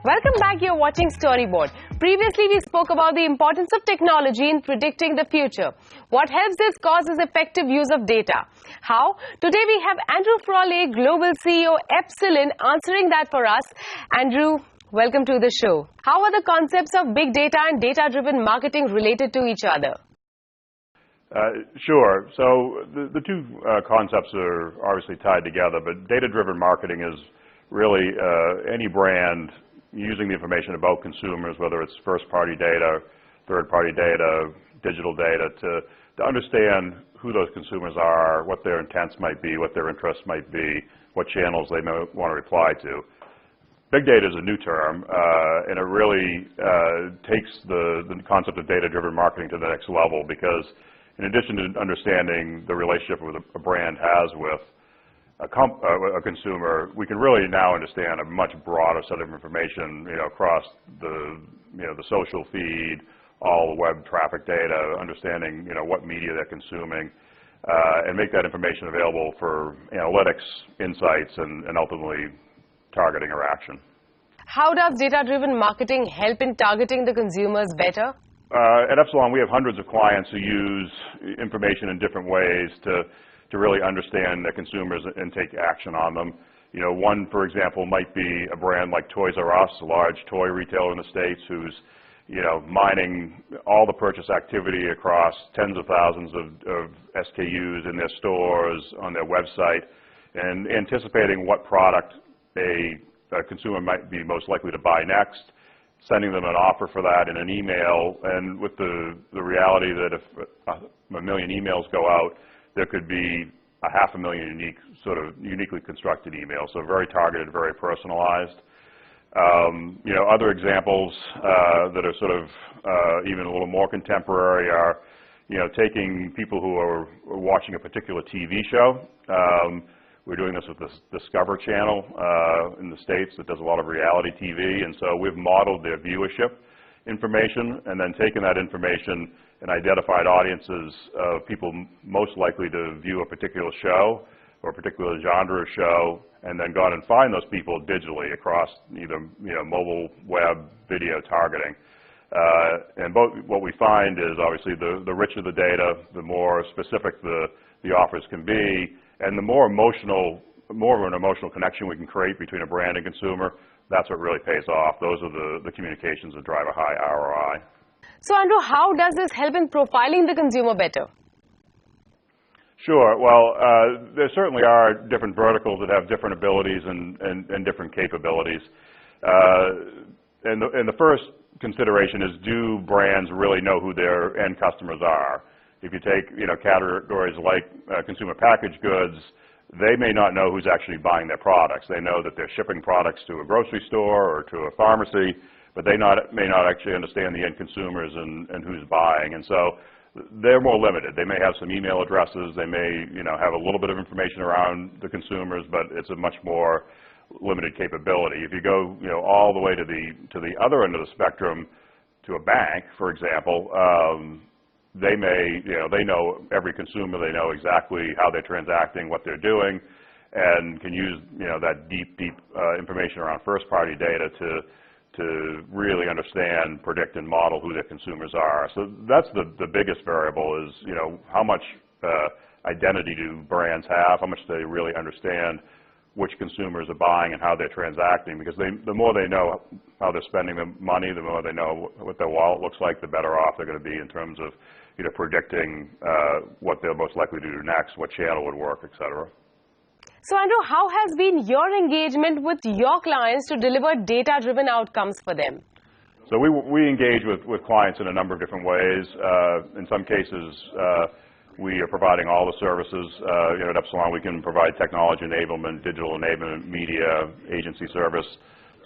Welcome back. You're watching Storyboard. Previously, we spoke about the importance of technology in predicting the future. What helps this cause is effective use of data. How? Today, we have Andrew Frawley, Global CEO, Epsilon, answering that for us. Andrew, welcome to the show. How are the concepts of big data and data-driven marketing related to each other? Sure. So the two concepts are obviously tied together, but data-driven marketing is really any brand using the information about consumers, whether it's first-party data, third-party data, digital data, to understand who those consumers are, what their intents might be, what their interests might be, what channels they may want to reply to. Big data is a new term, and it really takes the concept of data-driven marketing to the next level, because in addition to understanding the relationship a brand has with a consumer, we can really now understand a much broader set of information, across the social feed, all the web traffic data, understanding, what media they're consuming, and make that information available for analytics, insights, and ultimately targeting or action. How does data-driven marketing help in targeting the consumers better? At Epsilon, we have hundreds of clients who use information in different ways to really understand their consumers and take action on them. One, for example, might be a brand like Toys R Us, a large toy retailer in the States, who's mining all the purchase activity across tens of thousands of SKUs in their stores, on their website, and anticipating what product a consumer might be most likely to buy next, sending them an offer for that in an email, and with the reality that if a million emails go out, there could be 500,000 uniquely constructed emails, so very targeted, very personalized. Other examples that are sort of even a little more contemporary are, taking people who are watching a particular TV show. We're doing this with the Discover channel in the States that does a lot of reality TV, and so we've modeled their viewership information and then taken that information and identified audiences of people most likely to view a particular show or a particular genre of show, and then gone and find those people digitally across either mobile, web, video targeting. And what we find is obviously the richer the data, the more specific the offers can be, and the more of an emotional connection we can create between a brand and consumer. That's what really pays off. Those are the communications that drive a high ROI. So, Andrew, how does this help in profiling the consumer better? Sure. Well, there certainly are different verticals that have different abilities and different capabilities. And the first consideration is, do brands really know who their end customers are? If you take categories like consumer packaged goods, they may not know who's actually buying their products. They know that they're shipping products to a grocery store or to a pharmacy, but they may not actually understand the end consumers and who's buying. And so they're more limited. They may have some email addresses. They may have a little bit of information around the consumers, but it's a much more limited capability. If you go all the way to the other end of the spectrum, to a bank, for example, they know every consumer. They know exactly how they're transacting, what they're doing, and can use that deep information around first-party data to really understand, predict, and model who their consumers are. So that's the biggest variable is how much identity do brands have, how much do they really understand which consumers are buying and how they're transacting, because the more they know how they're spending the money, the more they know what their wallet looks like, the better off they're going to be in terms of predicting what they're most likely to do next, what channel would work, et cetera. So, Andrew, how has been your engagement with your clients to deliver data-driven outcomes for them? So we engage with clients in a number of different ways. In some cases, we are providing all the services. At Epsilon, we can provide technology enablement, digital enablement, media, agency services,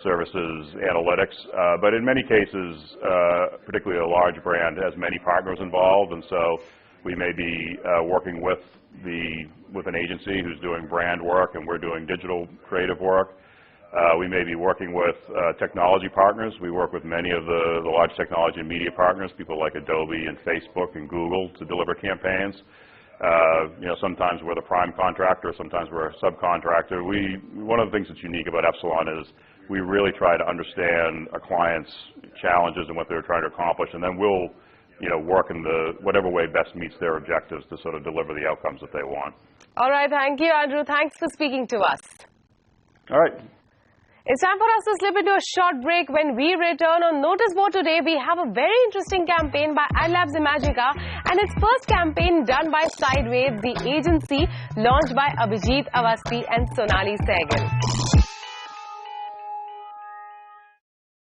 analytics. But in many cases, particularly a large brand has many partners involved, and so we may be working with an agency who's doing brand work, and we're doing digital creative work. We may be working with technology partners. We work with many of the large technology and media partners, people like Adobe and Facebook and Google, to deliver campaigns. Sometimes we're the prime contractor, sometimes we're a subcontractor. One of the things that's unique about Epsilon is we really try to understand a client's challenges and what they're trying to accomplish, and then we'll work in whatever way best meets their objectives to sort of deliver the outcomes that they want. All right, thank you, Andrew. Thanks for speaking to us. All right. It's time for us to slip into a short break. When we return on Notice Board today, we have a very interesting campaign by AdLabs Imagica and its first campaign done by Sidewave, the agency launched by Abhijit Awasthi and Sonali Sehgal.